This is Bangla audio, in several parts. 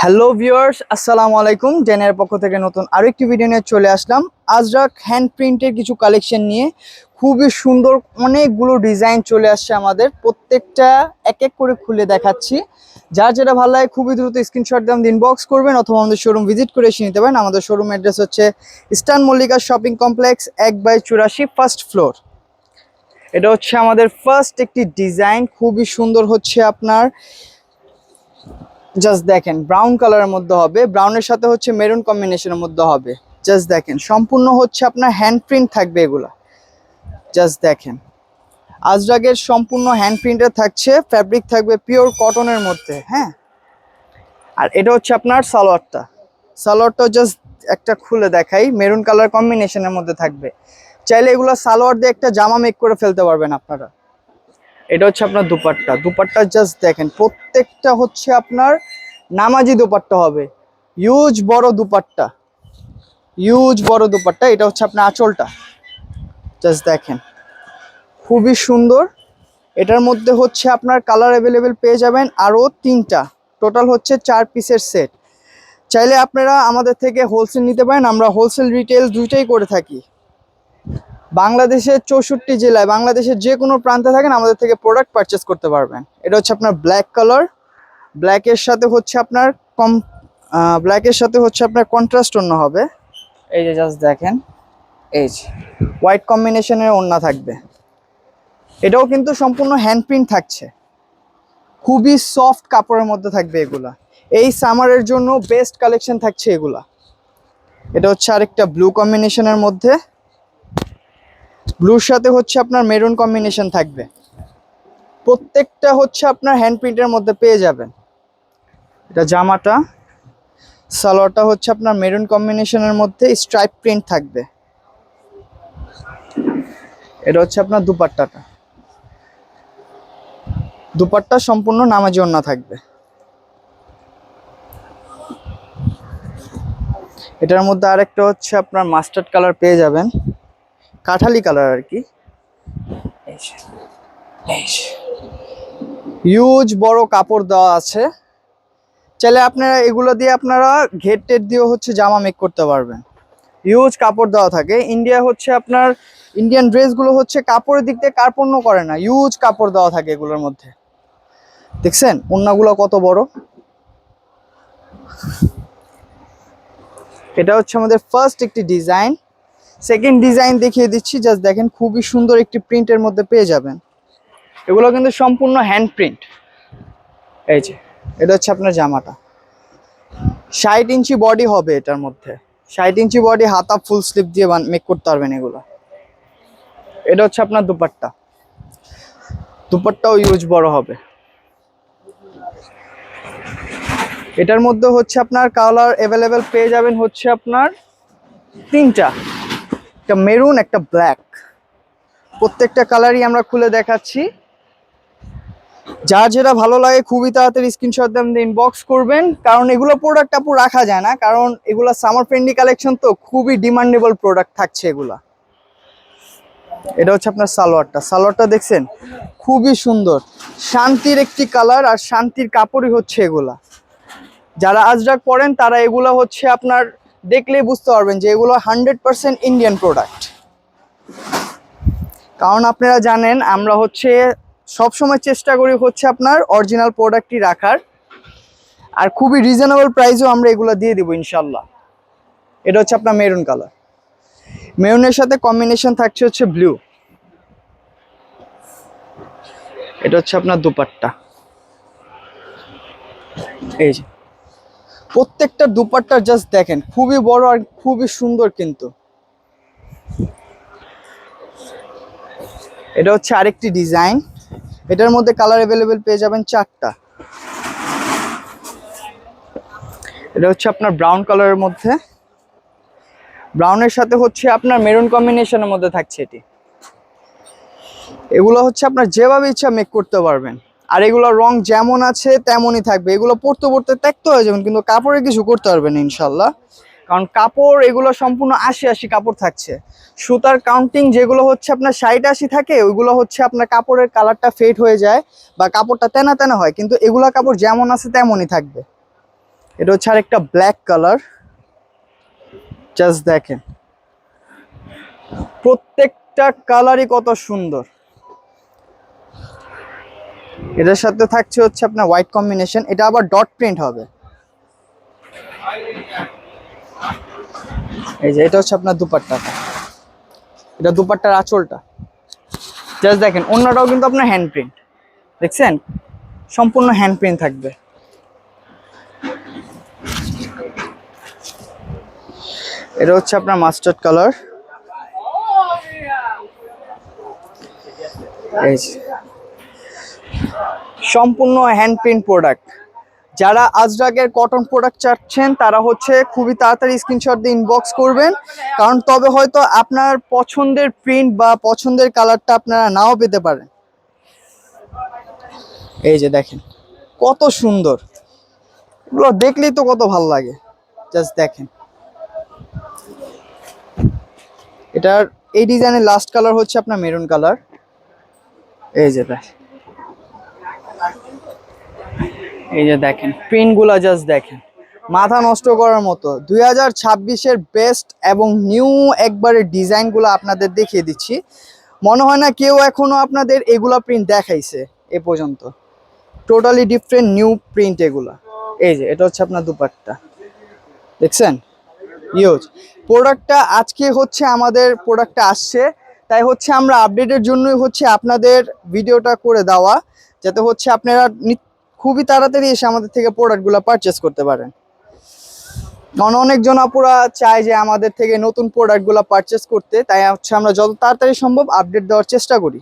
হ্যালো ভিউয়ার্স, আসসালামু আলাইকুম। ডেনের পক্ষ থেকে নতুন আরো একটি ভিডিও নিয়ে চলে আসলাম। আজরাক হ্যান্ড প্রিন্টের কিছু কালেকশন নিয়ে খুবই সুন্দর অনেকগুলো ডিজাইন চলে আসছে আমাদের। প্রত্যেকটা এক এক করে খুলে দেখাচ্ছি। যার যেটা ভালো লাগে খুবই দ্রুত স্ক্রিনশট দিয়ে আমাদের ইনবক্স করবেন অথবা আমাদের শোরুম ভিজিট করে এসে নিতে পারেন। আমাদের শোরুম অ্যাড্রেস হচ্ছে eastern Mallika shopping complex 1/84 first floor. এটা হচ্ছে আমাদের ফার্স্ট একটি ডিজাইন, খুবই সুন্দর হচ্ছে আপনার। জাস্ট দেখেন ব্রাউন কালারের মধ্যে হবে, ব্রাউনের সাথে হচ্ছে মেরুন কম্বিনেশনের মধ্যে হবে। জাস্ট দেখেন সম্পূর্ণ হচ্ছে আপনার হ্যান্ড প্রিন্ট থাকবে এগুলা। জাস্ট দেখেন আজরাগের সম্পূর্ণ হ্যান্ড প্রিন্টার থাকছে, ফ্যাব্রিক থাকবে পিওর কটনের মধ্যে। হ্যাঁ, আর এটা হচ্ছে আপনার সালোয়ারটা জাস্ট একটা খুলে দেখাই, মেরুন কালার কম্বিনেশনের মধ্যে থাকবে। চাইলে এগুলো সালোয়ার দিয়ে একটা জামা মেক করে ফেলতে পারবেন আপনারা। এটা হচ্ছে আপনার দুপাট্টা জাস্ট দেখেন প্রত্যেকটা হচ্ছে আপনার নামাজি দুপাট্টা হবে। ইউজ বড় দুপাট্টা। এটা হচ্ছে আপনার আঁচলটা। জাস্ট দেখেন খুবই সুন্দর। এটার মধ্যে হচ্ছে আপনার কালার অ্যাভেলেবেল পেয়ে যাবেন আরও 3টা, টোটাল হচ্ছে 4 পিসের সেট। চাইলে আপনারা আমাদের থেকে হোলসেল নিতে পারেন, আমরা হোলসেল রিটেল দুইটাই করে থাকি। বাংলাদেশের 64 জেলায়, বাংলাদেশের যে কোনো প্রান্তে থাকেন আমাদের থেকে প্রোডাক্ট পারচেস করতে পারবেন। এটা হচ্ছে আপনার ব্ল্যাক কালার, ব্ল্যাকের সাথে হচ্ছে আপনার কন্ট্রাস্ট ওড়না হবে। এই যে জাস্ট দেখেন, এই যে হোয়াইট কম্বিনেশনের ওড়না থাকবে। এটাও কিন্তু সম্পূর্ণ হ্যান্ড প্রিন্ট থাকছে, খুবই সফট কাপড়ের মধ্যে থাকবে এগুলা। এই সামারের জন্য বেস্ট কালেকশন থাকছে এগুলা। এটা হচ্ছে আরেকটা ব্লু কম্বিনেশনের মধ্যে, ব্লুর সাথে হচ্ছে আপনার মেরুন কম্বিনেশন থাকবে। প্রত্যেকটা হচ্ছে আপনার হ্যান্ড প্রিন্টের মধ্যে পেয়ে যাবেন। এটা জামাটা, সালোয়ারটা হচ্ছে আপনার মেরুন কম্বিনেশনের মধ্যে স্ট্রাইপ প্রিন্ট থাকবে। এটা হচ্ছে আপনার দুপাট্টা সম্পূর্ণ নামাজি ওড়না থাকবে। এটার মধ্যে আরেকটা হচ্ছে আপনার মাস্টার্ড কালার পেয়ে যাবেন, কাঠালি কালার আর কি। হিউজ বড় কাপড় দেওয়া আছে। চাইলে আপনারা এগুলো দিয়ে আপনারা ঘের টের দিয়েও হচ্ছে জামা মেক করতে পারবেন। হিউজ কাপড় দেওয়া থাকে। ইন্ডিয়া হচ্ছে আপনার ইন্ডিয়ান ড্রেসগুলো হচ্ছে কাপড়ের দিক দিয়ে কার্পণ্য করে না, হিউজ কাপড় দেওয়া থাকে এগুলোর মধ্যে। দেখছেন ওড়নাগুলো কত বড়। এটা হচ্ছে আমাদের ফার্স্ট একটি ডিজাইন। সেকেন্ড ডিজাইন দেখিয়ে দিচ্ছি, জাস্ট দেখেন খুবই সুন্দর একটি প্রিন্টের মধ্যে পেয়ে যাবেন। এগুলো কিন্তু সম্পূর্ণ হ্যান্ড প্রিন্ট। এই যে এটা হচ্ছে আপনার জামাটা, 60 ইঞ্চি বডি হবে এটার মধ্যে। 60 ইঞ্চি বডি, হাতা ফুল স্লিভ দিয়ে মেক করতে পারবেন এগুলো। এটা হচ্ছে আপনার দুপাট্টাও ইউজ বড় হবে। এটার মধ্যে হচ্ছে আপনার কালার অ্যাভেলেবেল পেয়ে যাবেন হচ্ছে আপনার 3টা, একটা মেরুন একটা ব্ল্যাক। প্রত্যেকটা কালারই আমরা খুলে দেখাচ্ছি। যার যেটা ভালো লাগে খুবই তাড়াতাড়ি স্ক্রিনশট দিয়ে আমাদের ইনবক্স করবেন, কারণ এগুলো প্রোডাক্ট আপু রাখা যায় না, কারণ এগুলো সামার ফ্রেন্ডলি কালেকশন, তো খুবই ডিমান্ডেবল প্রোডাক্ট থাকছে এগুলা। এটা হচ্ছে আপনার সালোয়ারটা দেখছেন খুবই সুন্দর, শান্তির একটি কালার আর শান্তির কাপড়ই হচ্ছে এগুলা। যারা আজরাক পরেন তারা এগুলো হচ্ছে আপনার দেখলেই বুঝতে পারবেন যে এগুলো 100% ইন্ডিয়ান প্রোডাক্ট। কারণ আপনারা জানেন আমরা হচ্ছে সবসময় চেষ্টা করি হচ্ছে আপনার অরিজিনাল প্রোডাক্টই রাখার, আর খুবই রিজনেবল প্রাইসেও আমরা এগুলো দিয়ে দিব ইনশাল্লাহ। এটা হচ্ছে আপনার মেরুন কালার, মেরুনের সাথে কম্বিনেশন থাকছে হচ্ছে ব্লু। এটা হচ্ছে আপনার দুপাট্টা। এই যে প্রত্যেকটা দুপাট্টা জাস্ট দেখেন খুবই বড় আর খুবই সুন্দর কিন্তু। এটা হচ্ছে আরেকটি ডিজাইন। এটার মধ্যে কালার অ্যাভেলেবেল পেয়ে যাবেন 4টা। এটা হচ্ছে আপনার ব্রাউন কালারের মধ্যে, ব্রাউনের সাথে হচ্ছে আপনার মেরুন কম্বিনেশনের মধ্যে থাকছে এটি। এগুলো হচ্ছে আপনার যেভাবে ইচ্ছা মেক করতে পারবেন, আর এগুলো রং যেমন আছে তেমনই থাকবে। এগুলো পরতে পরতে ত্যাক্ত হয়ে যাবেন, কিন্তু কাপড়ে কিছু করতে পারবেন ইনশাল্লাহ, কারণ কাপড় এগুলো সম্পূর্ণ 80 কাপড় থাকছে। সুতার কাউন্টিং যেগুলো হচ্ছে আপনার 60-80 থাকে, ওইগুলো হচ্ছে আপনার কাপড়ের কালারটা ফেড হয়ে যায় বা কাপড়টা তেনা তেনা হয়, কিন্তু এগুলা কাপড় যেমন আছে তেমনই থাকবে। এটা হচ্ছে আরেকটা ব্ল্যাক কালার, জাস্ট দেখেন প্রত্যেকটা কালারই কত সুন্দর। এটার সাথে থাকছে হচ্ছে আপনার হোয়াইট কম্বিনেশন, এটা আবার ডট প্রিন্ট হবে। এই যে এটা হচ্ছে আপনার দুপাট্টাটা, এটা দুপাট্টার আঁচলটা, জাস্ট দেখেন। অন্যটাও কিন্তু আপনার হ্যান্ড প্রিন্ট, দেখছেন সম্পূর্ণ হ্যান্ড প্রিন্ট থাকবে। এটা হচ্ছে আপনার মাস্টার্ড কালার, এই যে সম্পূর্ণ হ্যান্ড প্রিন্ট প্রোডাক্ট। যারা আজরাকের কটন প্রোডাক্ট চাচ্ছেন তারা হচ্ছে খুবই তাড়াতাড়ি স্ক্রিনশট দিয়ে ইনবক্স করবেন, কারণ তবে হয়তো আপনার পছন্দের প্রিন্ট বা পছন্দের কালারটা আপনারা নাও পেতে পারেন। এই যে দেখেন কত সুন্দর, এগুলো দেখলেই তো কত ভালো লাগে, জাস্ট দেখেন। এটার এই ডিজাইনের লাস্ট কালার হচ্ছে আপনার মেরুন কালার, এই যে দেখেন, এই যে দেখেন প্রিন্টগুলো জাস্ট দেখেন, মাথা নষ্ট করার মতো। 2026-এর বেস্ট এবং নিউ একবারে ডিজাইনগুলো আপনাদের দেখিয়ে দিচ্ছি। মনে হয় না কেউ এখনো আপনাদের এগুলা প্রিন্ট দেখাইছে এ পর্যন্ত, টোটালি ডিফারেন্ট নিউ প্রিন্ট এগুলা। এই যে এটা হচ্ছে আপনার দুপাট্টা, দেখছেন ইউজ প্রোডাক্টটা আজকে হচ্ছে আমাদের প্রোডাক্টটা আসছে, তাই হচ্ছে আমরা আপডেটের জন্যই হচ্ছে আপনাদের ভিডিওটা করে দেওয়া, যাতে হচ্ছে আপনারা খুবই তাড়াতাড়ি এসে আমাদের থেকে প্রোডাক্টগুলো পারচেস করতে পারেন। কারণ অনেকজন আপুরা চায় যে আমাদের থেকে নতুন প্রোডাক্টগুলো পারচেস করতে, তাই হচ্ছে আমরা যত তাড়াতাড়ি সম্ভব আপডেট দেওয়ার চেষ্টা করি।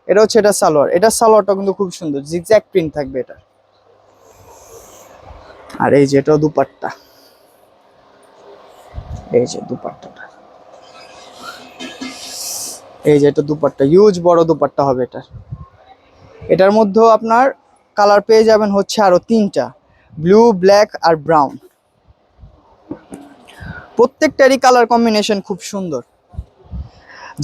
এটা হচ্ছে এটা সালোয়ার, এটা সালোয়ারটা কিন্তু খুব সুন্দর, জিগজ্যাগ প্রিন্ট থাকবে এটা। আর এই যে এটা দুপাট্টা, এই যে দুপাট্টাটা, এই যে এটা দুপাট্টা, ইউজ বড় দুপাট্টা হবে এটা। এটার মধ্যেও আপনার কালার পেয়ে যাবেন হচ্ছে আরো 3টা, ব্লু, ব্ল্যাক আর ব্রাউন। প্রত্যেকটারই কালার কম্বিনেশন খুব সুন্দর।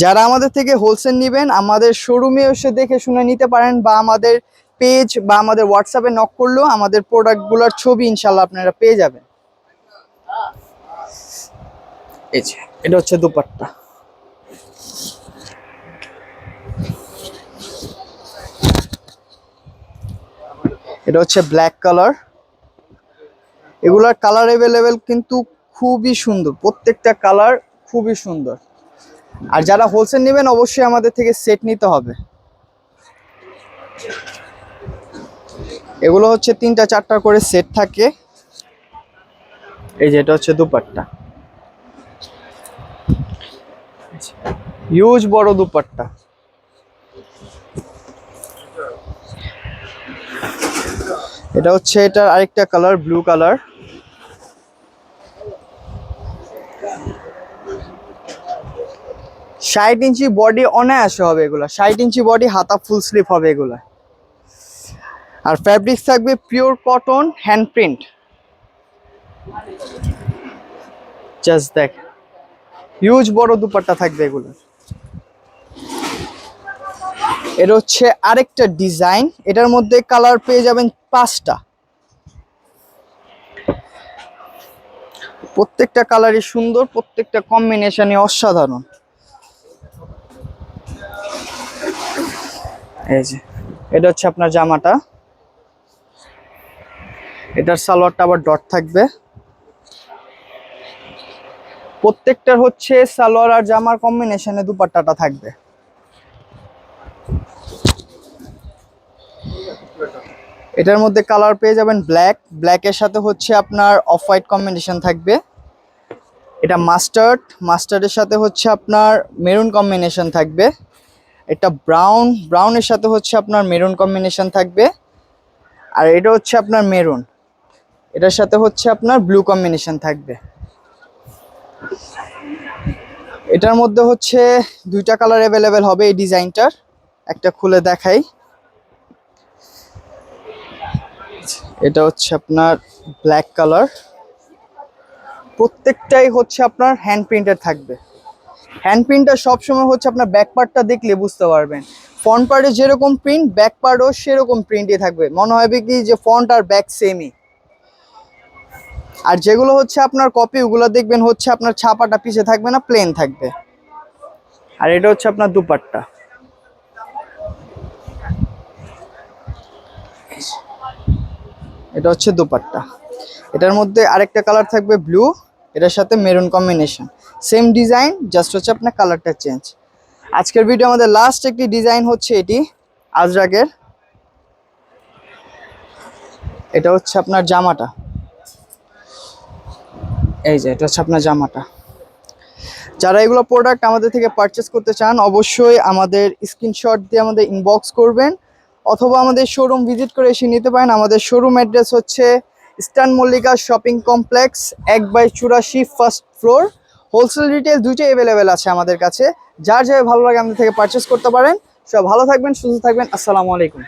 যারা আমাদের থেকে হোলসেল নেবেন আমাদের শোরুমে এসে দেখে শুনে নিতে পারেন, বা আমাদের পেজ বা আমাদের হোয়াটসঅ্যাপে নক করলেও আমাদের প্রোডাক্টগুলোর ছবি ইনশাল্লাহ আপনারা পেয়ে যাবেন। এই যে এটা হচ্ছে দুপাট্টা, এটা হচ্ছে ব্ল্যাক কালার। এগুলার কালার অ্যাভেলেবেল কিন্তু খুবই সুন্দর, প্রত্যেকটা কালার খুবই সুন্দর। আর যারা হোলসেল নেবেন অবশ্যই আমাদের থেকে সেট নিতে হবে। এগুলো হচ্ছে 3টা 4টা করে সেট থাকে। এই যে এটা হচ্ছে দুপাট্টা, হিউজ বড় দুপাট্টা। এটা হচ্ছে এটার আরেকটা কালার, ব্লু কালার। 60 ইঞ্চি বডি অনায়াসে হবে এগুলা, 60 ইঞ্চি বডি, হাতা ফুল স্লিভ হবে এগুলা। আর ফ্যাব্রিক্স থাকবে pure cotton hand print, just দেখ হিউজ বড় দুপাট্টা থাকবে এগুলো। এটা হচ্ছে আরেকটা ডিজাইন, এটার মধ্যে কালার পেয়ে যাবেন 5টা, প্রত্যেকটা কালারই সুন্দর, প্রত্যেকটা কম্বিনেশনই অসাধারণ। এই যে এটা হচ্ছে আপনার জামাটা, এটার সালোয়ারটা আবার ডট থাকবে। প্রত্যেকটার হচ্ছে সালোয়ার আর জামার কম্বিনেশনে দুপাট্টাটা থাকবে। এটার মধ্যে কালার পেয়ে যাবেন ব্ল্যাক, ব্ল্যাকের সাথে হচ্ছে আপনার অফ হোয়াইট কম্বিনেশন থাকবে। এটা মাস্টার্ড, মাস্টার্ডের সাথে হচ্ছে আপনার মেরুন কম্বিনেশন থাকবে। এটা ব্রাউন, ব্রাউনের সাথে হচ্ছে আপনার মেরুন কম্বিনেশন থাকবে। আর এটা হচ্ছে আপনার মেরুন, এটার সাথে হচ্ছে আপনার ব্লু কম্বিনেশন থাকবে। এটার মধ্যে হচ্ছে 2টা কালার অ্যাভেলেবেল হবে এই ডিজাইনটার, একটা খুলে দেখাই। এটা হচ্ছে আপনার ব্ল্যাক কালার, প্রত্যেকটাই হচ্ছে আপনার হ্যান্ড প্রিন্টেড থাকবে। হ্যান্ড প্রিন্টটা সবসময় হচ্ছে আপনার ব্যাক পার্টটা দেখলে বুঝতে পারবেন, ফ্রন্ট পার্টে যেরকম প্রিন্ট ব্যাক পার্টও সেরকম প্রিন্টই থাকবে, মনে হবে কি যে ফ্রন্ট আর ব্যাক সেমই। আর যেগুলো হচ্ছে আপনার কপি, ওগুলো দেখবেন হচ্ছে আপনার ছাপাটা পিছে থাকবে না, প্লেন থাকবে। আর এটা হচ্ছে আপনার দুপাট্টা। এটা হচ্ছে দুপাট্টা। এটার মধ্যে আরেকটা কালার থাকবে ব্লু, এটার সাথে maroon combination, same design, just হচ্ছে আপনার কালারটা চেঞ্জ। আজকের ভিডিও আমাদের লাস্ট একটি ডিজাইন হচ্ছে এটি আজরাকের। এটা হচ্ছে আপনার জামাটা, এই যে এটা হচ্ছে আপনার জামাটা। যারা এগুলো প্রোডাক্ট আমাদের থেকে পারচেস করতে চান অবশ্যই আমাদের স্ক্রিনশট দিয়ে আমাদের ইনবক্স করবেন, অথবা আমাদের শোরুম ভিজিট করে এসে নিতে পারেন। আমাদের শোরুম অ্যাড্রেস হচ্ছে eastern Mallika shopping complex 1/84 first floor. Wholesale retail দুইটাই অ্যাভেলেবেল আছে আমাদের কাছে, যার ভালো লাগে আমাদের থেকে পারচেস করতে পারেন। সব ভালো থাকবেন, সুস্থ থাকবেন, আসসালামু আলাইকুম।